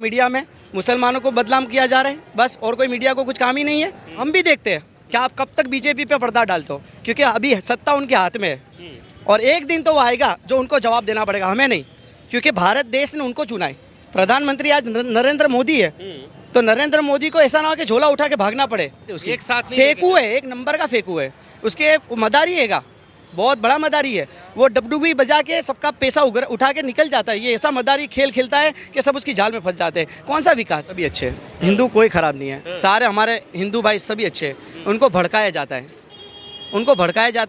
Media में मुसलमानों को बदनाम किया जा रहा है बस, और कोई मीडिया को कुछ काम ही नहीं है। हम भी देखते हैं कि आप कब तक बीजेपी पे पर्दा डालते हो, क्योंकि अभी सत्ता उनके हाथ में है और एक दिन तो वो आएगा जो उनको जवाब देना पड़ेगा, हमें नहीं, क्योंकि भारत देश ने उनको चुना है। प्रधानमंत्री आज नरेंद्र मोदी है, तो नरेंद्र मोदी को ऐसा ना हो कि झोला उठा के भागना पड़े। उसके एक साथ फेंकू है, एक नंबर का फेंकू है, उसके मदारी हैगा, बहुत बड़ा मदारी है। वो डबडुबी बजा के सबका पैसा उठा के निकल जाता है। ये ऐसा मदारी खेल खेलता है कि सब उसकी जाल में फंस जाते हैं। कौन सा विकास? सभी अच्छे हैं, हिंदू कोई ख़राब नहीं है, सारे हमारे हिंदू भाई सभी अच्छे हैं। उनको भड़काया जाता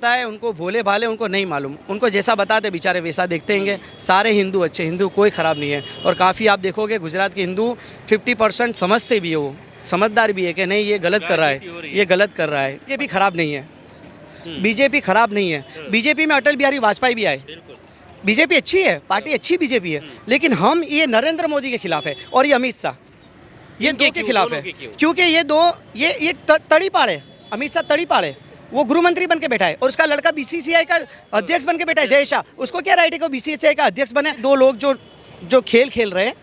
है, उनको भोले भाले उनको नहीं मालूम, उनको जैसा बताते बेचारे वैसा देखते हैं। सारे हिंदू अच्छे, हिंदू कोई ख़राब नहीं है। और काफ़ी आप देखोगे गुजरात के हिंदू 50% समझते भी है, वो समझदार भी है कि नहीं ये गलत कर रहा है, ये गलत कर रहा है। ये भी ख़राब नहीं है, बीजेपी खराब नहीं है। बीजेपी में अटल बिहारी वाजपेयी भी आए, बीजेपी अच्छी है, पार्टी अच्छी बीजेपी है, लेकिन हम ये नरेंद्र मोदी के खिलाफ है और ये अमित शाह, ये दो के खिलाफ है, क्योंकि ये दो ये तड़ी पाड़े। अमित शाह तड़ी पाड़े, वो गृह मंत्री बन के बैठा है और उसका लड़का बीसीसीआई का अध्यक्ष बन के बैठा है, जय शाह। उसको क्या राइट है कि बीसीसीआई का अध्यक्ष बने? दो लोग जो खेल खेल रहे हैं,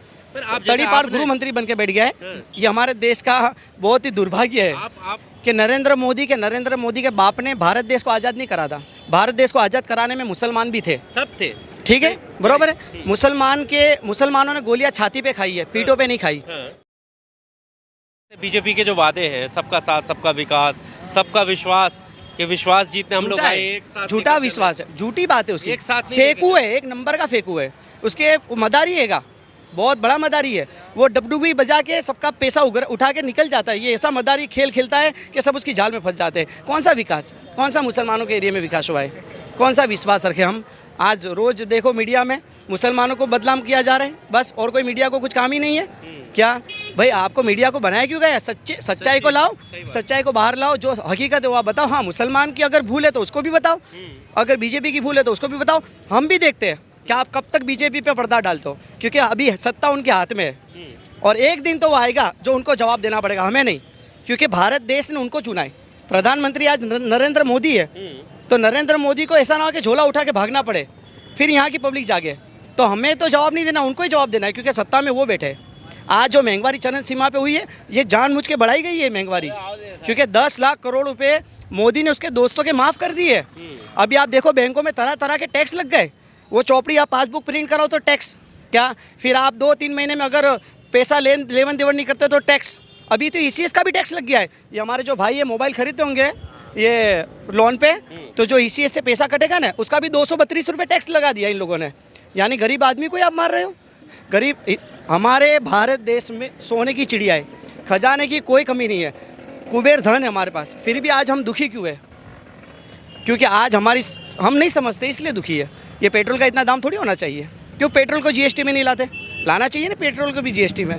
तड़ीपार गृह मंत्री बन के बैठ गया है। ये हमारे देश का बहुत ही दुर्भाग्य है कि नरेंद्र मोदी के बाप ने भारत देश को आज़ाद नहीं करा था। भारत देश को आज़ाद कराने में मुसलमान भी थे, सब थे, ठीक है, बरोबर है। मुसलमानों ने गोलियां छाती पे खाई है, पीठों पे नहीं खाई। बीजेपी के जो वादे हैं, सबका साथ, सबका विकास, सबका विश्वास, कि विश्वास जीतने हम लोग आए, एक साथ झूठा विश्वास है, झूठी बात है उसकी, एक साथ फेंकू है, एक नंबर का फेंकू है। उसके मदारी हैगा, बहुत बड़ा मदारी है। वो डबडुबी बजा के सबका पैसा उठा के निकल जाता है। ये ऐसा मदारी खेल खेलता है कि सब उसकी जाल में फंस जाते हैं। कौन सा विकास, कौन सा मुसलमानों के एरिया में विकास हुआ है? कौन सा विश्वास रखे हम? आज रोज़ देखो मीडिया में मुसलमानों को बदनाम किया जा रहा है बस, और कोई मीडिया को कुछ काम ही नहीं है। क्या भाई, आपको मीडिया को बनाया क्यों गया? सच्चाई को लाओ, सच्चाई को बाहर लाओ, जो हकीकत है वो आप बताओ। हाँ, मुसलमान की अगर भूल है तो उसको भी बताओ, अगर बीजेपी की भूल है तो उसको भी बताओ। हम भी देखते हैं कि आप कब तक बीजेपी पे पर्दा डालते हो, क्योंकि अभी सत्ता उनके हाथ में है और एक दिन तो वो आएगा जो उनको जवाब देना पड़ेगा, हमें नहीं, क्योंकि भारत देश ने उनको चुना है। प्रधानमंत्री आज नरेंद्र मोदी है, तो नरेंद्र मोदी को ऐसा ना हो कि झोला उठा के भागना पड़े, फिर यहाँ की पब्लिक जागे। तो हमें तो जवाब नहीं देना, उनको ही जवाब देना है, क्योंकि सत्ता में वो बैठे। आज जो महंगाई चरम सीमा पे हुई है, ये जानबूझ के बढ़ाई गई है महंगाई, क्योंकि 10 लाख करोड़ रुपए मोदी ने उसके दोस्तों के माफ़ कर दिए। अभी आप देखो बैंकों में तरह तरह के टैक्स लग गए। वो चौपड़ी आप पासबुक प्रिंट कराओ तो टैक्स, क्या फिर आप 2-3 महीने में अगर पैसा लेवन देवन नहीं करते तो टैक्स। अभी तो ECS का भी टैक्स लग गया है। ये हमारे जो भाई ये मोबाइल खरीदते होंगे ये लोन पे, तो जो ECS से पैसा कटेगा ना, उसका भी 232 रुपये टैक्स लगा दिया इन लोगों ने। यानी गरीब आदमी को आप मार रहे हो। गरीब, हमारे भारत देश में सोने की चिड़िया है, खजाने की कोई कमी नहीं है, कुबेर धन है हमारे पास, फिर भी आज हम दुखी क्यों है? क्योंकि आज हम नहीं समझते, इसलिए दुखी है। ये पेट्रोल का इतना दाम थोड़ी होना चाहिए। क्यों पेट्रोल को GST में नहीं लाते? लाना चाहिए ना, पेट्रोल को भी GST में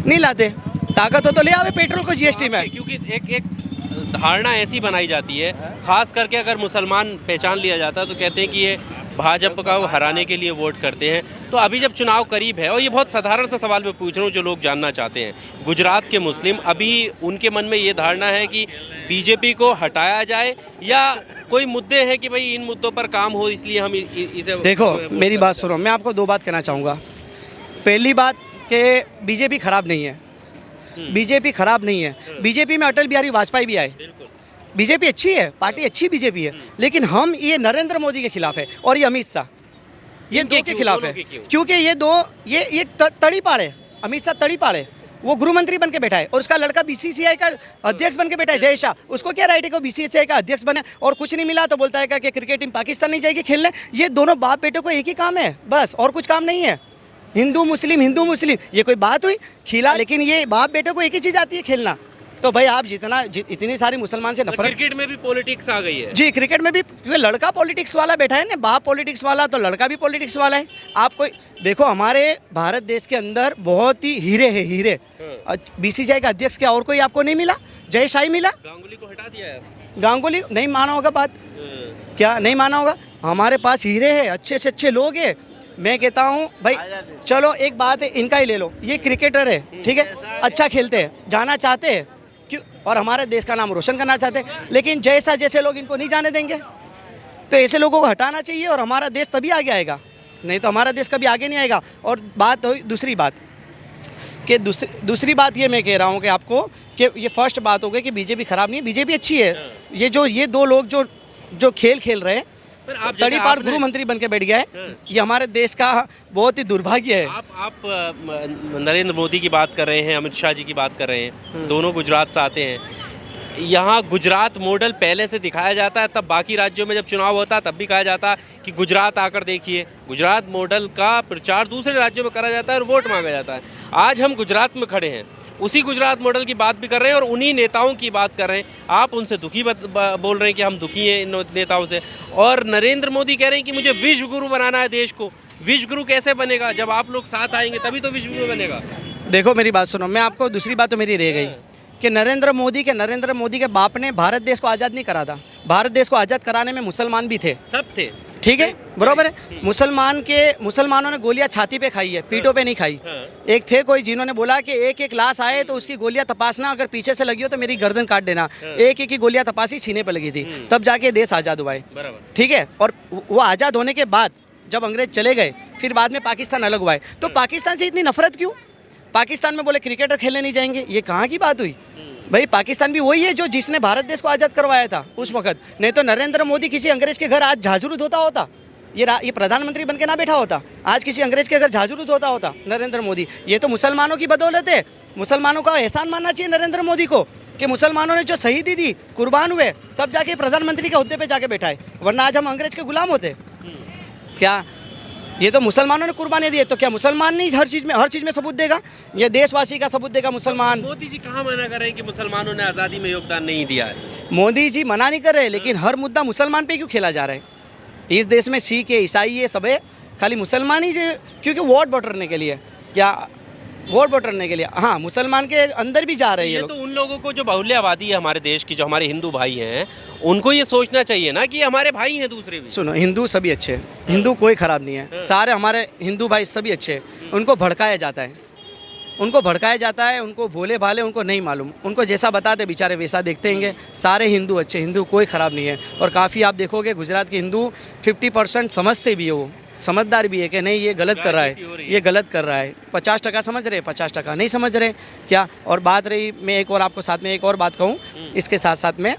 नहीं लाते। ताकत हो तो ले आवे पेट्रोल को GST में। क्योंकि एक धारणा ऐसी बनाई जाती है, खास करके अगर मुसलमान पहचान लिया जाता है तो कहते हैं कि ये भाजपा को हराने के लिए वोट करते हैं। तो अभी जब चुनाव करीब है, और ये बहुत साधारण सा सवाल मैं पूछ रहा हूँ जो लोग जानना चाहते हैं, गुजरात के मुस्लिम, अभी उनके मन में ये धारणा है कि बीजेपी को हटाया जाए, या कोई मुद्दे हैं कि भाई इन मुद्दों पर काम हो, इसलिए हम इसे देखो मेरी बात सुनो, मैं आपको 2 बात कहना चाहूँगा। पहली बात कि बीजेपी खराब नहीं है, बीजेपी खराब नहीं है। बीजेपी में अटल बिहारी वाजपेयी भी आए, बीजेपी अच्छी है, पार्टी अच्छी बीजेपी है, लेकिन हम ये नरेंद्र मोदी के खिलाफ है और ये अमित शाह, ये दो के खिलाफ है, क्योंकि ये दो ये तड़ी पाड़े। अमित शाह तड़ी पाड़े, वो गृह मंत्री बन के बैठा है और उसका लड़का बीसीसीआई का अध्यक्ष बन के बैठा है, जय शाह। उसको क्या राइट है कि बीसीसीआई का अध्यक्ष बने, और कुछ नहीं मिला तो बोलता है कि क्रिकेट टीम पाकिस्तान नहीं जाएगी खेलने। ये दोनों बाप बेटे को एक ही काम है बस, और कुछ काम नहीं है। हिंदू मुस्लिम ये कोई बात हुई खिला? लेकिन ये बाप बेटे को एक ही चीज़ आती है, खेलना। तो भाई आप इतनी सारी मुसलमान से नफरत। क्रिकेट में भी पॉलिटिक्स आ गई है जी, क्रिकेट में भी, क्योंकि लड़का पॉलिटिक्स वाला बैठा है ना, बाप पॉलिटिक्स वाला, तो लड़का भी पॉलिटिक्स वाला है। आप कोई देखो, हमारे भारत देश के अंदर बहुत ही हीरे हैं, हीरे। बीसीसीआई का अध्यक्ष क्या और कोई आपको नहीं मिला? जय शाही मिला, गांगुली को हटा दिया है। गांगुली नहीं माना होगा बात, क्या नहीं माना होगा? हमारे पास हीरे हैं, अच्छे से अच्छे लोग हैं। मैं कहता हूँ भाई, चलो एक बात है, इनका ही ले लो, ये क्रिकेटर है, ठीक है, अच्छा खेलते हैं, जाना चाहते हैं, क्यों, और हमारे देश का नाम रोशन करना चाहते हैं, लेकिन जैसे लोग इनको नहीं जाने देंगे। तो ऐसे लोगों को हटाना चाहिए और हमारा देश तभी आगे आएगा, नहीं तो हमारा देश कभी आगे नहीं आएगा। और बात हुई दूसरी बात कि दूसरी बात ये मैं कह रहा हूँ कि आपको कि ये फर्स्ट बात हो गई कि बीजेपी खराब नहीं है, बीजेपी अच्छी है। ये दो लोग जो खेल खेल रहे हैं, तड़ी पार गृह मंत्री बन के बैठ गया है, ये हमारे देश का बहुत ही दुर्भाग्य है। आप नरेंद्र मोदी की बात कर रहे हैं, अमित शाह जी की बात कर रहे हैं, दोनों गुजरात से आते हैं। यहाँ गुजरात मॉडल पहले से दिखाया जाता है, तब बाकी राज्यों में जब चुनाव होता है तब भी कहा जाता है कि गुजरात आकर देखिए। गुजरात मॉडल का प्रचार दूसरे राज्यों में करा जाता है और वोट मांगा जाता है। आज हम गुजरात में खड़े हैं, उसी गुजरात मॉडल की बात भी कर रहे हैं और उन्हीं नेताओं की बात कर रहे हैं। आप उनसे दुखी बोल रहे हैं कि हम दुखी हैं इन नेताओं से, और नरेंद्र मोदी कह रहे हैं कि मुझे विश्व गुरु बनाना है देश को। विश्व गुरु कैसे बनेगा? जब आप लोग साथ आएंगे तभी तो विश्व गुरु बनेगा। देखो मेरी बात सुनो, मैं आपको दूसरी बात तो मेरी रह गई कि नरेंद्र मोदी के बाप ने भारत देश को आज़ाद नहीं करा था। भारत देश को आज़ाद कराने में मुसलमान भी थे, सब थे, ठीक है, बरोबर है। मुसलमानों ने गोलियां छाती पे खाई है, पीठों पे नहीं खाई। एक थे कोई जिन्होंने बोला कि एक लाश आए तो उसकी गोलियां तपासना, अगर पीछे से लगी हो तो मेरी गर्दन काट देना। एक की गोलियां तपासी, सीने पे लगी थी, तब जाके देश आज़ाद हुआ है, ठीक है। और वो आज़ाद होने के बाद जब अंग्रेज चले गए, फिर बाद में पाकिस्तान अलग हुआ है। तो पाकिस्तान से इतनी नफरत क्यों? पाकिस्तान में बोले क्रिकेटर खेलने नहीं जाएंगे, ये कहाँ की बात हुई भाई? पाकिस्तान भी वही है जो जिसने भारत देश को आज़ाद करवाया था उस वक्त। नहीं तो नरेंद्र मोदी किसी अंग्रेज के घर आज झाजुरू धोता होता, ये प्रधानमंत्री बन के ना बैठा होता, आज किसी अंग्रेज के घर झाजुरू धोता होता नरेंद्र मोदी। ये तो मुसलमानों की बदौलत है। मुसलमानों का एहसान मानना चाहिए नरेंद्र मोदी को कि मुसलमानों ने जो शहीदी दी, कुर्बान हुए, तब जाके प्रधानमंत्री के हुद्दे पे जाके बैठा है, वरना आज हम अंग्रेज के गुलाम होते क्या? ये तो मुसलमानों ने कुर्बानी दी है, तो क्या मुसलमान नहीं हर चीज़ में सबूत देगा? ये देशवासी का सबूत देगा मुसलमान। मोदी जी कहाँ मना कर रहे हैं कि मुसलमानों ने आज़ादी में योगदान नहीं दिया है? मोदी जी मना नहीं कर रहे, लेकिन हर मुद्दा मुसलमान पे क्यों खेला जा रहा है? इस देश में सिख है, ईसाई है, सब है, खाली मुसलमान ही क्योंकि वोट बटोरने के लिए, क्या वोट बटोरने के लिए? हाँ, मुसलमान के अंदर भी जा रहे हैं ये तो उन लोगों को जो बाहुल्य आबादी है हमारे देश की, जो हमारे हिंदू भाई हैं, उनको ये सोचना चाहिए ना कि हमारे भाई हैं दूसरे भी। सुनो, हिंदू सभी अच्छे हैं, हिंदू कोई ख़राब नहीं है, सारे हमारे हिंदू भाई सभी अच्छे हैं। उनको भड़काया जाता है, उनको भोले भाले उनको नहीं मालूम, उनको जैसा बताते बेचारे वैसा देखते हैं। सारे हिंदू अच्छे, हिंदू कोई ख़राब नहीं है। और काफ़ी आप देखोगे गुजरात के हिंदू 50% समझते भी है, वो समझदार भी है कि नहीं ये गलत कर रहा है, ये गलत कर रहा है। 50% समझ रहे, 50% नहीं समझ रहे क्या? और बात रही, मैं एक और आपको साथ में एक और बात कहूँ इसके साथ साथ में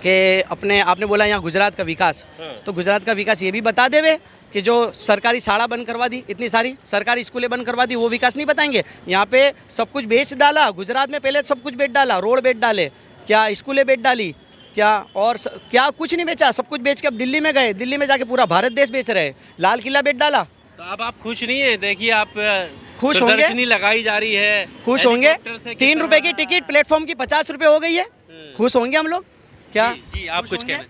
कि आपने बोला यहाँ गुजरात का विकास, तो गुजरात का विकास ये भी बता देवे कि जो सरकारी शाला बंद करवा दी, इतनी सारी सरकारी स्कूलें बंद करवा दी, वो विकास नहीं बताएंगे? यहाँ पे सब कुछ बेच डाला, गुजरात में पहले सब कुछ बेच डाला, रोड बेच डाले, क्या स्कूलें बेच डाली, क्या और क्या कुछ नहीं बेचा, सब कुछ बेच के अब दिल्ली में गए, दिल्ली में जाके पूरा भारत देश बेच रहे हैं, लाल किला बेच डाला। तो अब आप खुश नहीं है? देखिए आप खुश होंगे, प्रदर्शनी लगाई जा रही है, खुश होंगे। 3 रुपए की टिकट प्लेटफॉर्म की 50 रुपए हो गई है, खुश होंगे हम लोग क्या? जी आप कुछ कहना